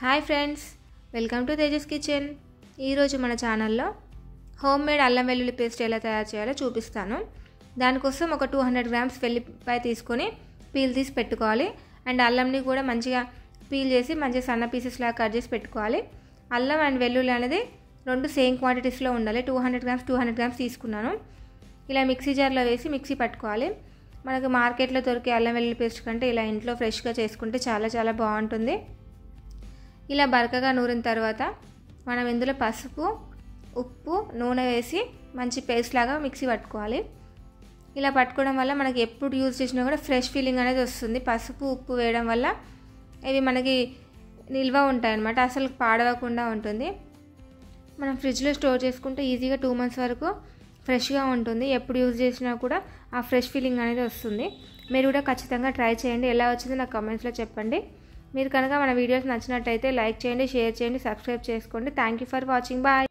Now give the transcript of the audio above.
Hi friends, welcome to Tejas kitchen. ఈరోజు మన ఛానల్లో హోమ్ మేడ్ అల్లం వెల్లుల్లి పేస్ట్ ఎలా తయారు చేయాలో చూపిస్తాను. దానికోసం ఒక 200 గ్రామ్స్ వెల్లుల్లిపాయ తీసుకొని పీల్ తీసి పెట్టుకోవాలి. అండ్ అల్లంని కూడా మంచిగా పీల్ చేసి మంచిగా సన్న పీసెస్ లాగా కట్ చేసి పెట్టుకోవాలి. అల్లం అండ్ వెల్లుల్లి అనేది రెండు సేమ్ క్వాంటిటీస్లో ఉండాలి. 200 గ్రామ్స్ తీసుకున్నాను. ఇలా మిక్సీ జార్లో వేసి మిక్సీ పట్టుకోవాలి. మనకు మార్కెట్లో దొరికే అల్లం వెల్లుల్లి పేస్ట్ కంటే ఇలా ఇంట్లో ఫ్రెష్గా చేసుకుంటే చాలా బాగుంటుంది. ఇలా బరకగా నూరిన తర్వాత మనం ఇందులో పసుపు, ఉప్పు, నూనె వేసి మంచి పేస్ట్ లాగా మిక్సీ పట్టుకోవాలి. ఇలా పట్టుకోవడం వల్ల మనకి ఎప్పుడు యూజ్ చేసినా కూడా ఫ్రెష్ ఫీలింగ్ అనేది వస్తుంది. పసుపు, ఉప్పు వేయడం వల్ల ఇవి మనకి నిల్వ ఉంటాయన్నమాట, అసలు పాడవకుండా ఉంటుంది. మనం ఫ్రిడ్జ్లో స్టోర్ చేసుకుంటే ఈజీగా 2 months వరకు ఫ్రెష్గా ఉంటుంది. ఎప్పుడు యూజ్ చేసినా కూడా ఆ ఫ్రెష్ ఫీలింగ్ అనేది వస్తుంది. మీరు కూడా ఖచ్చితంగా ట్రై చేయండి. ఎలా వచ్చిందో నాకు కామెంట్స్లో చెప్పండి. మీరు కనుక మన వీడియోస్ నచ్చినట్టయితే లైక్ చేయండి, షేర్ చేయండి, సబ్స్క్రైబ్ చేసుకోండి. Thank you for watching. Bye.